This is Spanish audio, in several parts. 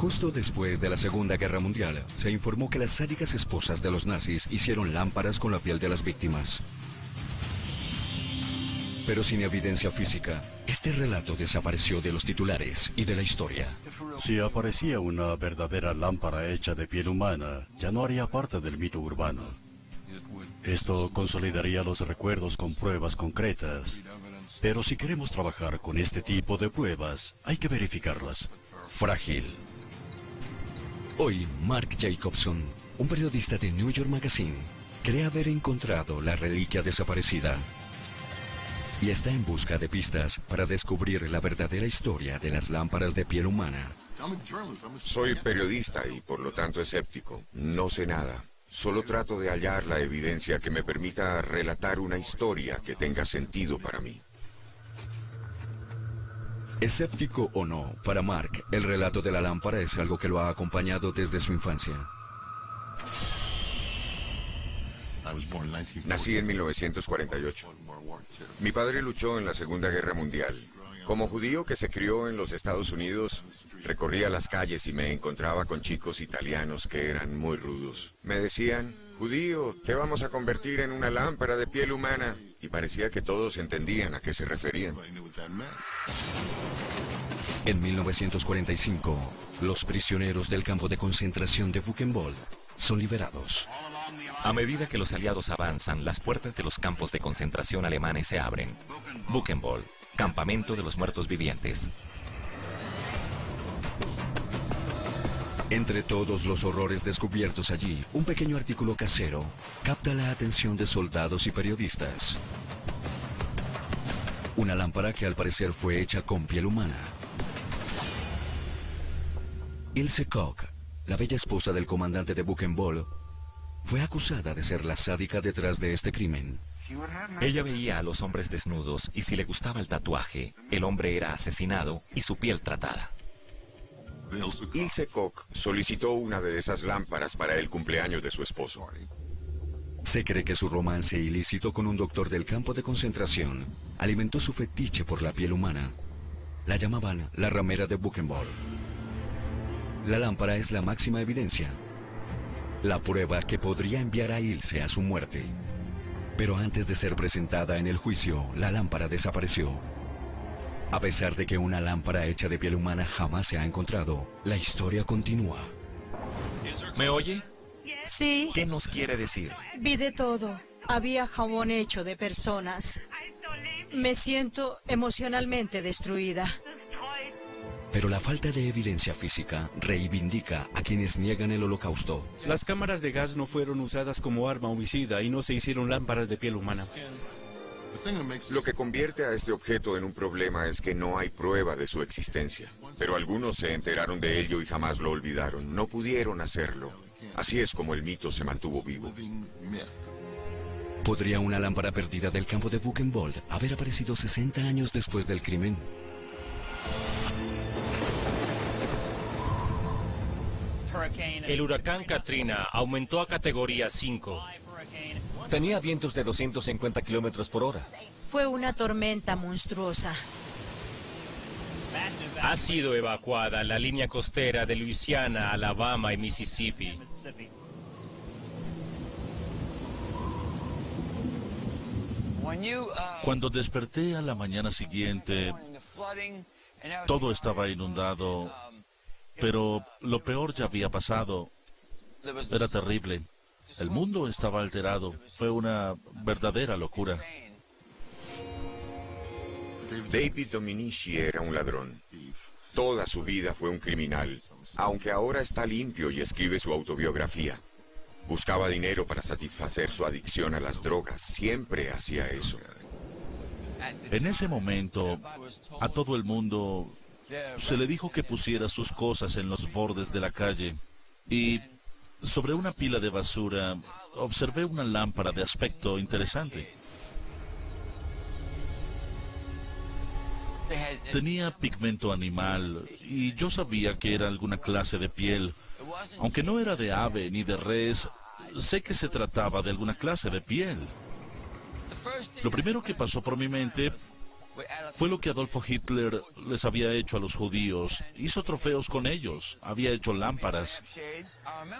Justo después de la Segunda Guerra Mundial, se informó que las sádicas esposas de los nazis hicieron lámparas con la piel de las víctimas. Pero sin evidencia física, este relato desapareció de los titulares y de la historia. Si aparecía una verdadera lámpara hecha de piel humana, ya no haría parte del mito urbano. Esto consolidaría los recuerdos con pruebas concretas. Pero si queremos trabajar con este tipo de pruebas, hay que verificarlas. Frágil. Hoy, Mark Jacobson, un periodista de New York Magazine, cree haber encontrado la reliquia desaparecida y está en busca de pistas para descubrir la verdadera historia de las lámparas de piel humana. Soy periodista y por lo tanto escéptico. No sé nada. Solo trato de hallar la evidencia que me permita relatar una historia que tenga sentido para mí. Escéptico o no, para Mark, el relato de la lámpara es algo que lo ha acompañado desde su infancia. Nací en 1948. Mi padre luchó en la Segunda Guerra Mundial. Como judío que se crió en los Estados Unidos, recorría las calles y me encontraba con chicos italianos que eran muy rudos. Me decían, judío, te vamos a convertir en una lámpara de piel humana. Y parecía que todos entendían a qué se referían. En 1945, los prisioneros del campo de concentración de Buchenwald son liberados. A medida que los aliados avanzan, las puertas de los campos de concentración alemanes se abren. Buchenwald, campamento de los muertos vivientes. Entre todos los horrores descubiertos allí, un pequeño artículo casero capta la atención de soldados y periodistas. Una lámpara que al parecer fue hecha con piel humana. Ilse Koch, la bella esposa del comandante de Buchenwald, fue acusada de ser la sádica detrás de este crimen. Ella veía a los hombres desnudos y si le gustaba el tatuaje, el hombre era asesinado y su piel tratada. Ilse Koch solicitó una de esas lámparas para el cumpleaños de su esposo. Se cree que su romance ilícito con un doctor del campo de concentración alimentó su fetiche por la piel humana. La llamaban la ramera de Buchenwald. La lámpara es la máxima evidencia, la prueba que podría enviar a Ilse a su muerte. Pero antes de ser presentada en el juicio, la lámpara desapareció. A pesar de que una lámpara hecha de piel humana jamás se ha encontrado, la historia continúa. ¿Me oye? Sí, ¿Qué nos quiere decir? vi de todo. Había jabón hecho de personas. Me siento emocionalmente destruida. Pero la falta de evidencia física reivindica a quienes niegan el holocausto. Las cámaras de gas no fueron usadas como arma homicida y no se hicieron lámparas de piel humana. Lo que convierte a este objeto en un problema es que no hay prueba de su existencia. Pero algunos se enteraron de ello y jamás lo olvidaron. No pudieron hacerlo. Así es como el mito se mantuvo vivo. ¿Podría una lámpara perdida del campo de Buchenwald haber aparecido 60 años después del crimen? El huracán Katrina aumentó a categoría 5. Tenía vientos de 250 kilómetros por hora. Fue una tormenta monstruosa. Ha sido evacuada la línea costera de Luisiana, Alabama y Mississippi. Cuando desperté a la mañana siguiente, todo estaba inundado, pero lo peor ya había pasado. Era terrible. El mundo estaba alterado. Fue una verdadera locura. David Dominici era un ladrón. Toda su vida fue un criminal, aunque ahora está limpio y escribe su autobiografía. Buscaba dinero para satisfacer su adicción a las drogas. Siempre hacía eso. En ese momento, a todo el mundo se le dijo que pusiera sus cosas en los bordes de la calle. Y sobre una pila de basura, observé una lámpara de aspecto interesante. Tenía pigmento animal y yo sabía que era alguna clase de piel. Aunque no era de ave ni de res, sé que se trataba de alguna clase de piel. Lo primero que pasó por mi mente Fue lo que Adolfo Hitler les había hecho a los judíos. Hizo trofeos con ellos, había hecho lámparas.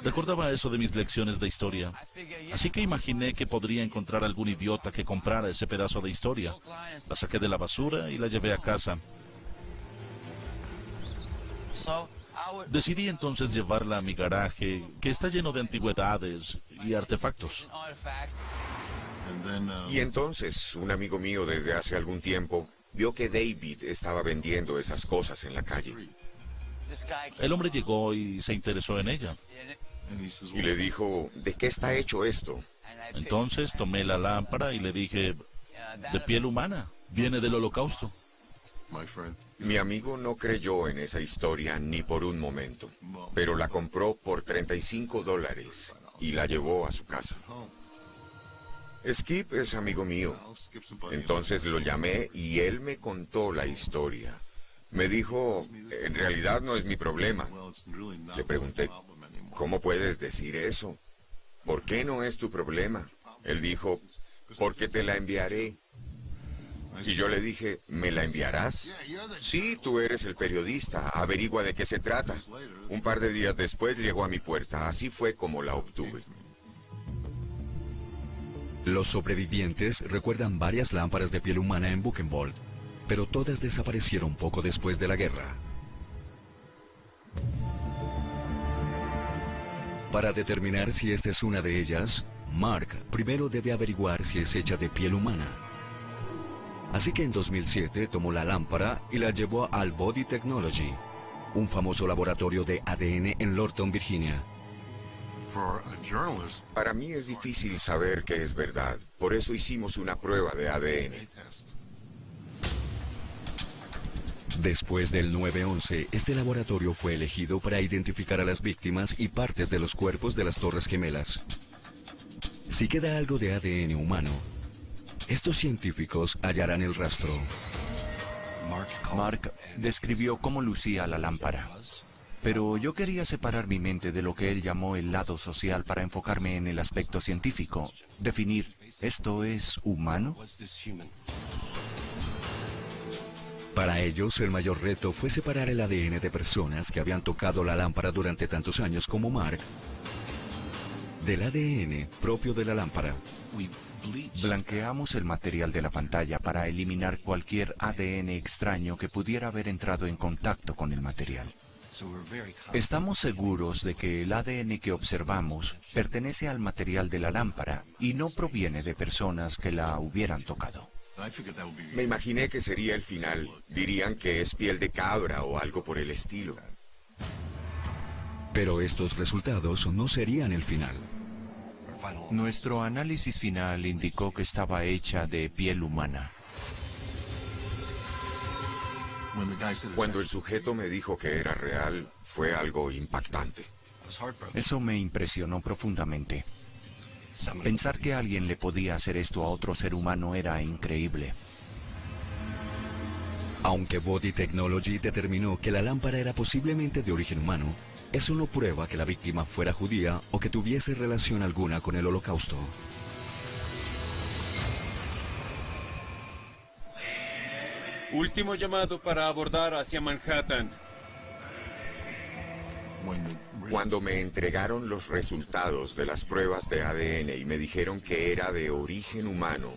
Recordaba eso de mis lecciones de historia. Así que imaginé que podría encontrar algún idiota que comprara ese pedazo de historia. La saqué de la basura y la llevé a casa. Decidí entonces llevarla a mi garaje, que está lleno de antigüedades y artefactos. Y entonces, un amigo mío desde hace algún tiempo vio que David estaba vendiendo esas cosas en la calle. El hombre llegó y se interesó en ella. Y le dijo, ¿de qué está hecho esto? Entonces tomé la lámpara y le dije, de piel humana, viene del Holocausto. Mi amigo no creyó en esa historia ni por un momento, pero la compró por $35 y la llevó a su casa. Skip es amigo mío. Entonces lo llamé y él me contó la historia. Me dijo, en realidad no es mi problema. Le pregunté, ¿cómo puedes decir eso? ¿Por qué no es tu problema? Él dijo, porque te la enviaré. Y yo le dije, ¿me la enviarás? Sí, tú eres el periodista, averigua de qué se trata. Un par de días después llegó a mi puerta, así fue como la obtuve. Los sobrevivientes recuerdan varias lámparas de piel humana en Buchenwald, pero todas desaparecieron poco después de la guerra. Para determinar si esta es una de ellas, Mark primero debe averiguar si es hecha de piel humana. Así que en 2007 tomó la lámpara y la llevó al Body Technology, un famoso laboratorio de ADN en Lorton, Virginia. Para mí es difícil saber qué es verdad, por eso hicimos una prueba de ADN. Después del 9/11, este laboratorio fue elegido para identificar a las víctimas y partes de los cuerpos de las Torres Gemelas. Si queda algo de ADN humano, estos científicos hallarán el rastro. Mark describió cómo lucía la lámpara. Pero yo quería separar mi mente de lo que él llamó el lado social para enfocarme en el aspecto científico. Definir, ¿esto es humano? Para ellos, el mayor reto fue separar el ADN de personas que habían tocado la lámpara durante tantos años como Mark, del ADN propio de la lámpara. Blanqueamos el material de la pantalla para eliminar cualquier ADN extraño que pudiera haber entrado en contacto con el material. Estamos seguros de que el ADN que observamos pertenece al material de la lámpara y no proviene de personas que la hubieran tocado. Me imaginé que sería el final. Dirían que es piel de cabra o algo por el estilo. Pero estos resultados no serían el final. Nuestro análisis final indicó que estaba hecha de piel humana. Cuando el sujeto me dijo que era real, fue algo impactante. Eso me impresionó profundamente. Pensar que alguien le podía hacer esto a otro ser humano era increíble. Aunque Body Technology determinó que la lámpara era posiblemente de origen humano, eso no prueba que la víctima fuera judía o que tuviese relación alguna con el Holocausto. Último llamado para abordar hacia Manhattan. Cuando me entregaron los resultados de las pruebas de ADN y me dijeron que era de origen humano,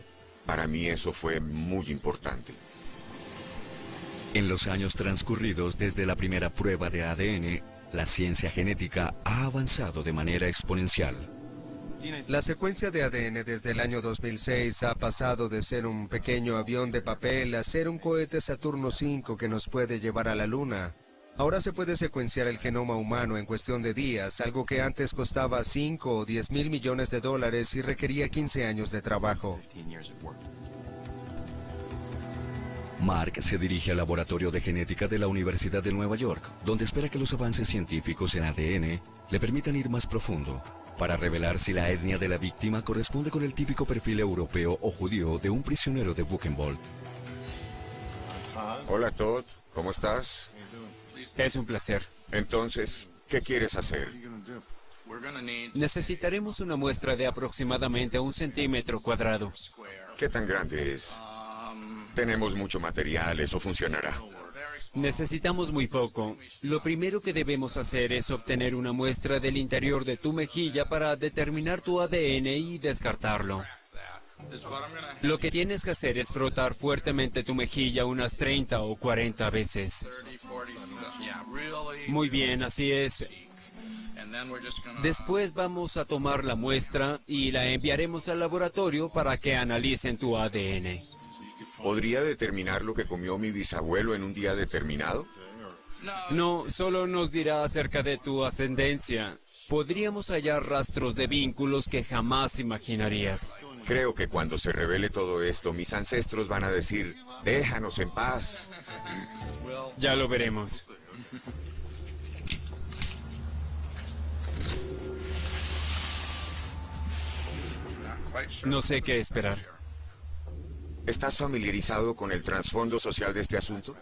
para mí eso fue muy importante. En los años transcurridos desde la primera prueba de ADN, la ciencia genética ha avanzado de manera exponencial. La secuencia de ADN desde el año 2006 ha pasado de ser un pequeño avión de papel a ser un cohete Saturno V que nos puede llevar a la Luna. Ahora se puede secuenciar el genoma humano en cuestión de días, algo que antes costaba 5 o 10 mil millones de dólares y requería 15 años de trabajo. Mark se dirige al laboratorio de genética de la Universidad de Nueva York, donde espera que los avances científicos en ADN le permitan ir más profundo, para revelar si la etnia de la víctima corresponde con el típico perfil europeo o judío de un prisionero de Buchenwald. Hola Todd, ¿cómo estás? Es un placer. Entonces, ¿qué quieres hacer? Necesitaremos una muestra de aproximadamente 1 centímetro cuadrado. ¿Qué tan grande es? Tenemos mucho material, eso funcionará. Necesitamos muy poco. Lo primero que debemos hacer es obtener una muestra del interior de tu mejilla para determinar tu ADN y descartarlo. Lo que tienes que hacer es frotar fuertemente tu mejilla unas 30 o 40 veces. Muy bien, así es. Después vamos a tomar la muestra y la enviaremos al laboratorio para que analicen tu ADN. ¿Podría determinar lo que comió mi bisabuelo en un día determinado? No, solo nos dirá acerca de tu ascendencia. Podríamos hallar rastros de vínculos que jamás imaginarías. Creo que cuando se revele todo esto, mis ancestros van a decir, déjanos en paz. Ya lo veremos. No sé qué esperar. ¿Estás familiarizado con el trasfondo social de este asunto?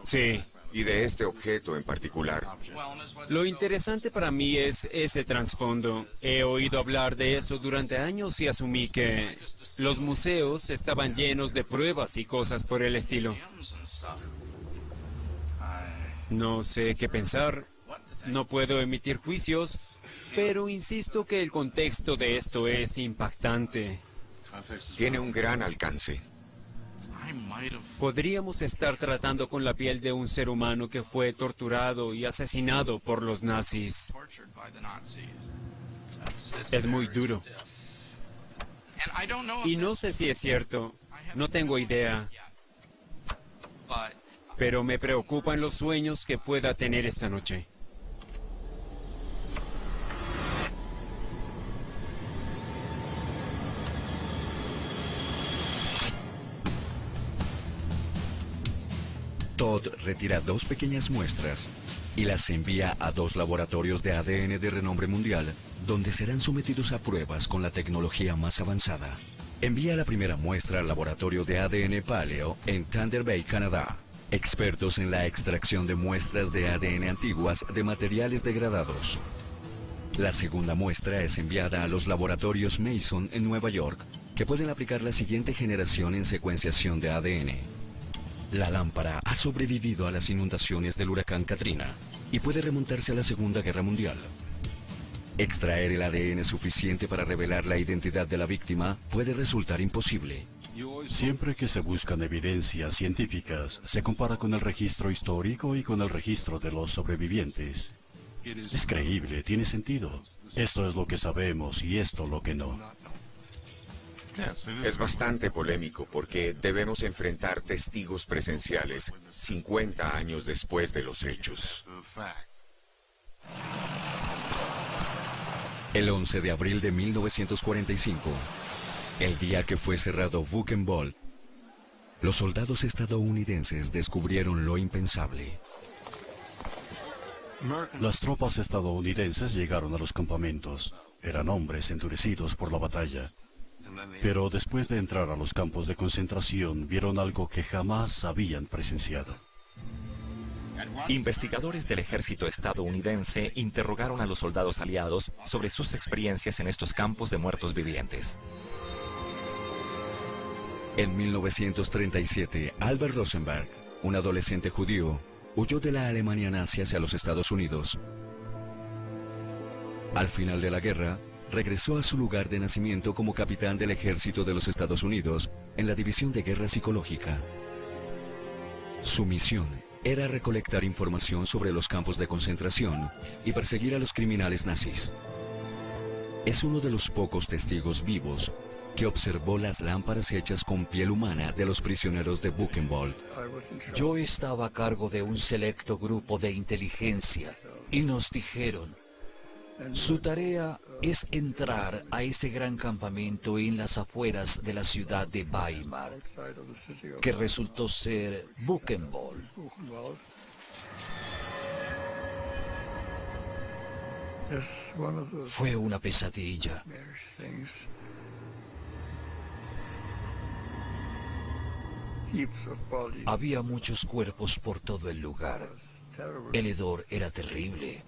Sí. Y de este objeto en particular. Lo interesante para mí es ese trasfondo. He oído hablar de eso durante años y asumí que los museos estaban llenos de pruebas y cosas por el estilo. No sé qué pensar. No puedo emitir juicios, pero insisto que el contexto de esto es impactante. Tiene un gran alcance. Podríamos estar tratando con la piel de un ser humano que fue torturado y asesinado por los nazis. Es muy duro. Y no sé si es cierto. No tengo idea. Pero me preocupan los sueños que pueda tener esta noche. Todd retira 2 pequeñas muestras y las envía a 2 laboratorios de ADN de renombre mundial, donde serán sometidos a pruebas con la tecnología más avanzada. Envía la primera muestra al laboratorio de ADN Paleo en Thunder Bay, Canadá, expertos en la extracción de muestras de ADN antiguas de materiales degradados. La segunda muestra es enviada a los laboratorios Mason en Nueva York, que pueden aplicar la siguiente generación en secuenciación de ADN. La lámpara ha sobrevivido a las inundaciones del huracán Katrina y puede remontarse a la Segunda Guerra Mundial. Extraer el ADN suficiente para revelar la identidad de la víctima puede resultar imposible. Siempre que se buscan evidencias científicas, se compara con el registro histórico y con el registro de los sobrevivientes. Es creíble, tiene sentido. Esto es lo que sabemos y esto lo que no. Es bastante polémico porque debemos enfrentar testigos presenciales 50 años después de los hechos. El 11 de abril de 1945, el día que fue cerrado Buchenwald, los soldados estadounidenses descubrieron lo impensable. Las tropas estadounidenses llegaron a los campamentos. Eran hombres endurecidos por la batalla. Pero después de entrar a los campos de concentración, vieron algo que jamás habían presenciado. Investigadores del ejército estadounidense interrogaron a los soldados aliados sobre sus experiencias en estos campos de muertos vivientes. En 1937, Albert Rosenberg, un adolescente judío, huyó de la Alemania nazi hacia los Estados Unidos. Al final de la guerra, regresó a su lugar de nacimiento como capitán del ejército de los Estados Unidos en la División de Guerra Psicológica. Su misión era recolectar información sobre los campos de concentración y perseguir a los criminales nazis. Es uno de los pocos testigos vivos que observó las lámparas hechas con piel humana de los prisioneros de Buchenwald. Yo estaba a cargo de un selecto grupo de inteligencia y nos dijeron: su tarea es entrar a ese gran campamento en las afueras de la ciudad de Weimar, que resultó ser Buchenwald. Fue una pesadilla. Había muchos cuerpos por todo el lugar. El hedor era terrible.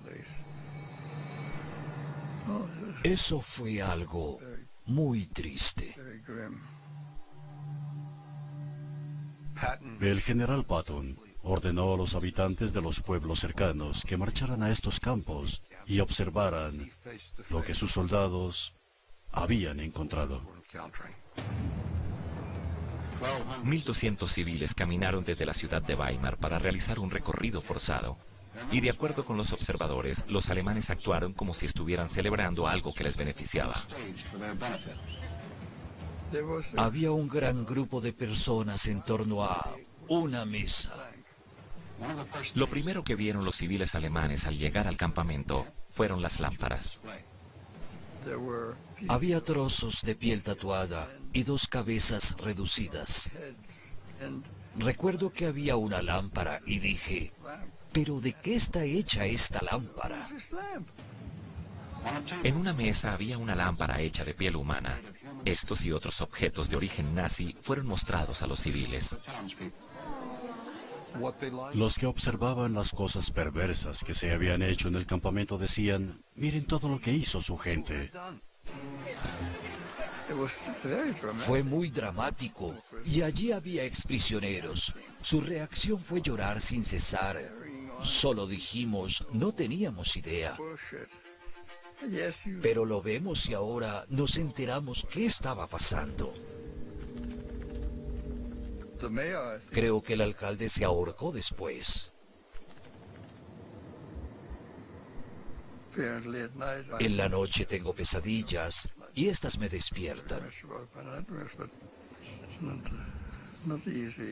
Eso fue algo muy triste. El general Patton ordenó a los habitantes de los pueblos cercanos que marcharan a estos campos y observaran lo que sus soldados habían encontrado. 1.200 civiles caminaron desde la ciudad de Weimar para realizar un recorrido forzado. Y de acuerdo con los observadores, los alemanes actuaron como si estuvieran celebrando algo que les beneficiaba. Había un gran grupo de personas en torno a una mesa. Lo primero que vieron los civiles alemanes al llegar al campamento fueron las lámparas. Había trozos de piel tatuada y 2 cabezas reducidas. Recuerdo que había una lámpara y dije, ¿pero de qué está hecha esta lámpara? En una mesa había una lámpara hecha de piel humana. Estos y otros objetos de origen nazi fueron mostrados a los civiles. Los que observaban las cosas perversas que se habían hecho en el campamento decían, miren todo lo que hizo su gente. Fue muy dramático y allí había exprisioneros. Su reacción fue llorar sin cesar. Solo dijimos, no teníamos idea. Pero lo vemos y ahora nos enteramos qué estaba pasando. Creo que el alcalde se ahorcó después. En la noche tengo pesadillas y estas me despiertan.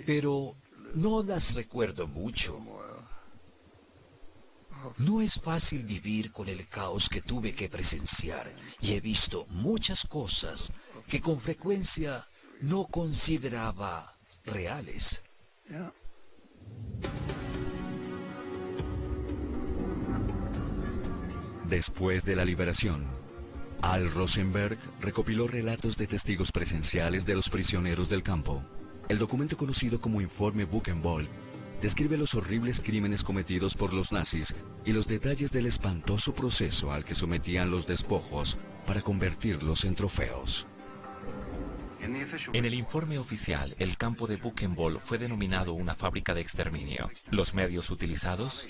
Pero no las recuerdo mucho. No es fácil vivir con el caos que tuve que presenciar y he visto muchas cosas que con frecuencia no consideraba reales. Después de la liberación, Al Rosenberg recopiló relatos de testigos presenciales de los prisioneros del campo. El documento conocido como Informe Buchenwald describe los horribles crímenes cometidos por los nazis y los detalles del espantoso proceso al que sometían los despojos para convertirlos en trofeos. En el informe oficial, el campo de Buchenwald fue denominado una fábrica de exterminio. Los medios utilizados: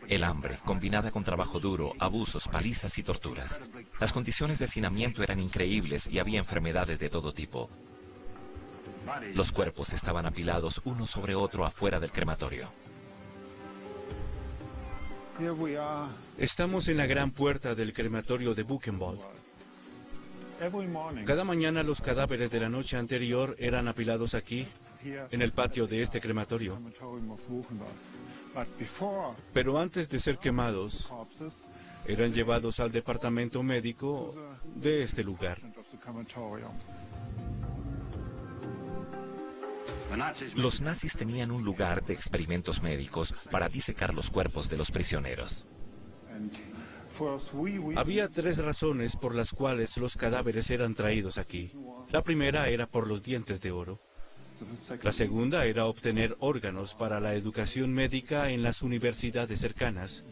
el hambre, combinada con trabajo duro, abusos, palizas y torturas. Las condiciones de hacinamiento eran increíbles y había enfermedades de todo tipo. Los cuerpos estaban apilados uno sobre otro afuera del crematorio. Estamos en la gran puerta del crematorio de Buchenwald. Cada mañana los cadáveres de la noche anterior eran apilados aquí, en el patio de este crematorio. Pero antes de ser quemados, eran llevados al departamento médico de este lugar. Los nazis tenían un lugar de experimentos médicos para disecar los cuerpos de los prisioneros. Había 3 razones por las cuales los cadáveres eran traídos aquí. La primera era por los dientes de oro. La segunda era obtener órganos para la educación médica en las universidades cercanas.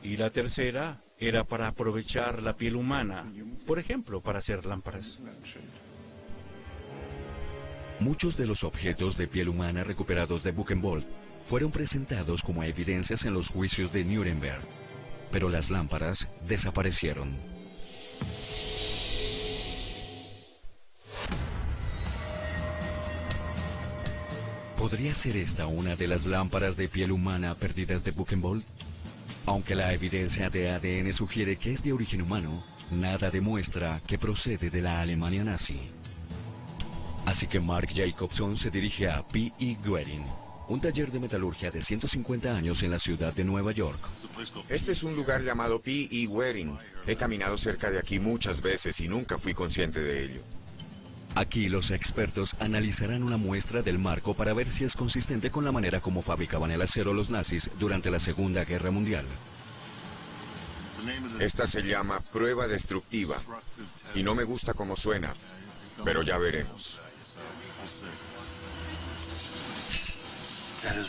Y la tercera era para aprovechar la piel humana, por ejemplo, para hacer lámparas. Muchos de los objetos de piel humana recuperados de Buchenwald fueron presentados como evidencias en los juicios de Nuremberg, pero las lámparas desaparecieron. ¿Podría ser esta una de las lámparas de piel humana perdidas de Buchenwald? Aunque la evidencia de ADN sugiere que es de origen humano, nada demuestra que procede de la Alemania nazi. Así que Mark Jacobson se dirige a P.E. Goering, un taller de metalurgia de 150 años en la ciudad de Nueva York. Este es un lugar llamado P.E. Goering. He caminado cerca de aquí muchas veces y nunca fui consciente de ello. Aquí los expertos analizarán una muestra del marco para ver si es consistente con la manera como fabricaban el acero los nazis durante la Segunda Guerra Mundial. Esta se llama prueba destructiva y no me gusta cómo suena, pero ya veremos.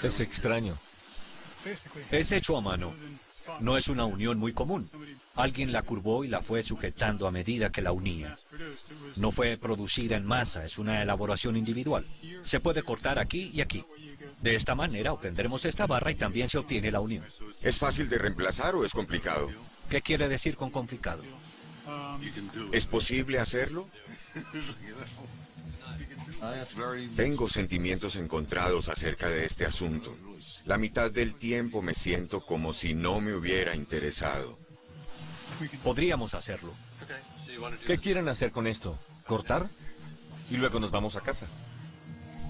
Es extraño. Es hecho a mano. No es una unión muy común. Alguien la curvó y la fue sujetando a medida que la unía. No fue producida en masa, es una elaboración individual. Se puede cortar aquí y aquí. De esta manera obtendremos esta barra y también se obtiene la unión. ¿Es fácil de reemplazar o es complicado? ¿Qué quiere decir con complicado? ¿Es posible hacerlo? Tengo sentimientos encontrados acerca de este asunto. La mitad del tiempo me siento como si no me hubiera interesado. Podríamos hacerlo. ¿Qué quieren hacer con esto? ¿Cortar? Y luego nos vamos a casa.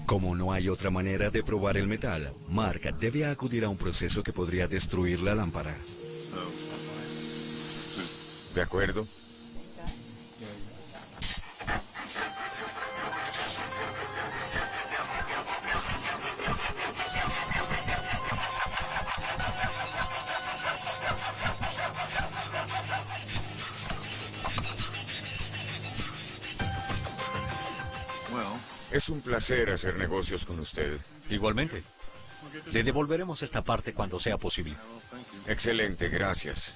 Como no hay otra manera de probar el metal, Mark debe acudir a un proceso que podría destruir la lámpara. ¿De acuerdo? Es un placer hacer negocios con usted. Igualmente. Le devolveremos esta parte cuando sea posible. Excelente, gracias.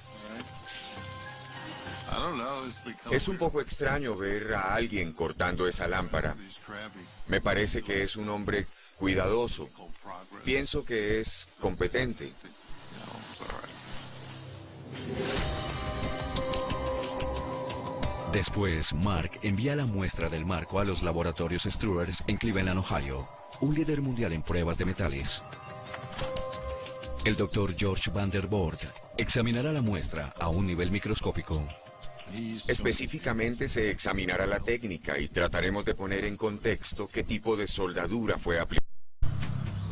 Es un poco extraño ver a alguien cortando esa lámpara. Me parece que es un hombre cuidadoso. Pienso que es competente. Después, Mark envía la muestra del marco a los laboratorios Struers en Cleveland, Ohio, un líder mundial en pruebas de metales. El Dr. George Vandervoort examinará la muestra a un nivel microscópico. Específicamente se examinará la técnica y trataremos de poner en contexto qué tipo de soldadura fue aplicada.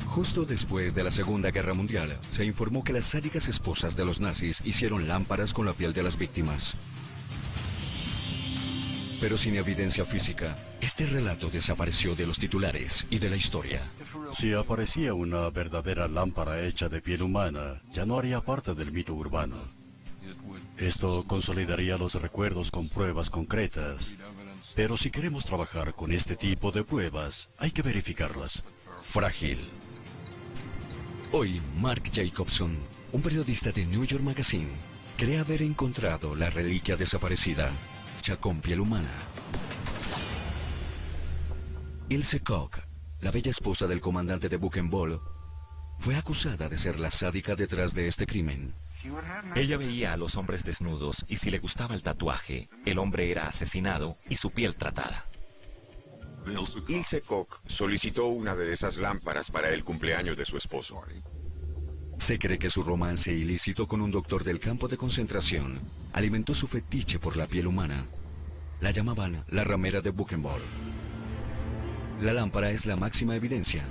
Justo después de la Segunda Guerra Mundial, se informó que las sádicas esposas de los nazis hicieron lámparas con la piel de las víctimas. Pero sin evidencia física, este relato desapareció de los titulares y de la historia. Si aparecía una verdadera lámpara hecha de piel humana, ya no haría parte del mito urbano. Esto consolidaría los recuerdos con pruebas concretas. Pero si queremos trabajar con este tipo de pruebas, hay que verificarlas. Frágil. Hoy, Mark Jacobson, un periodista de New York Magazine, cree haber encontrado la reliquia desaparecida, hecha con piel humana. Ilse Koch, la bella esposa del comandante de Buchenwald, fue acusada de ser la sádica detrás de este crimen. Ella veía a los hombres desnudos y si le gustaba el tatuaje, el hombre era asesinado y su piel tratada. Ilse Koch solicitó una de esas lámparas para el cumpleaños de su esposo. Se cree que su romance ilícito con un doctor del campo de concentración alimentó su fetiche por la piel humana. La llamaban la ramera de Buchenwald. La lámpara es la máxima evidencia.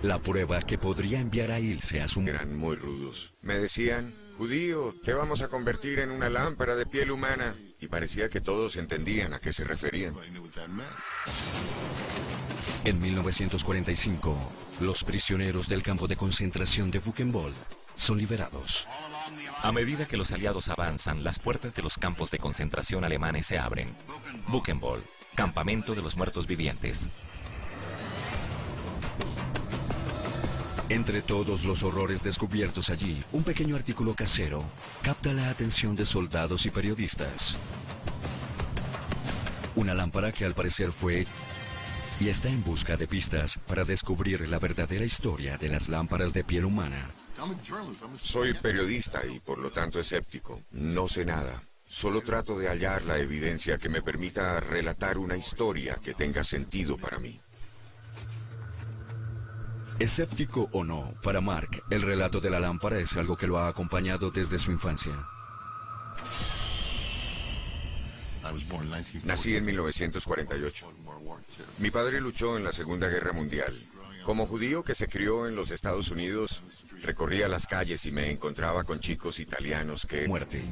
La prueba que podría enviar a Ilse a su... Eran muy rudos. Me decían, judío, te vamos a convertir en una lámpara de piel humana. Y parecía que todos entendían a qué se referían. En 1945, los prisioneros del campo de concentración de Buchenwald son liberados. A medida que los aliados avanzan, las puertas de los campos de concentración alemanes se abren. Buchenwald, campamento de los muertos vivientes. Entre todos los horrores descubiertos allí, un pequeño artículo casero capta la atención de soldados y periodistas. Una lámpara que al parecer fue y está en busca de pistas para descubrir la verdadera historia de las lámparas de piel humana. Soy periodista y por lo tanto escéptico. No sé nada. Solo trato de hallar la evidencia que me permita relatar una historia que tenga sentido para mí. Escéptico o no, para Mark, el relato de la lámpara es algo que lo ha acompañado desde su infancia. Nací en 1948. Mi padre luchó en la Segunda Guerra Mundial. Como judío que se crió en los Estados Unidos, recorría las calles y me encontraba con chicos italianos que... Muerte.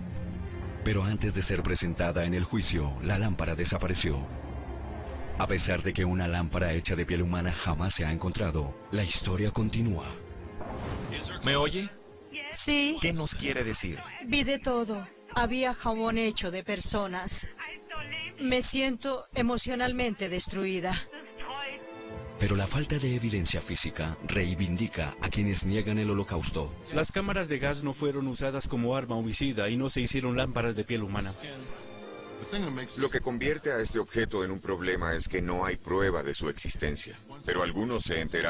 Pero antes de ser presentada en el juicio, la lámpara desapareció. A pesar de que una lámpara hecha de piel humana jamás se ha encontrado, la historia continúa. ¿Me oye? Sí. ¿Qué nos quiere decir? Vi de todo. Había jabón hecho de personas. Me siento emocionalmente destruida. Pero la falta de evidencia física reivindica a quienes niegan el holocausto. Las cámaras de gas no fueron usadas como arma homicida y no se hicieron lámparas de piel humana. Lo que convierte a este objeto en un problema es que no hay prueba de su existencia, pero algunos se enteraron.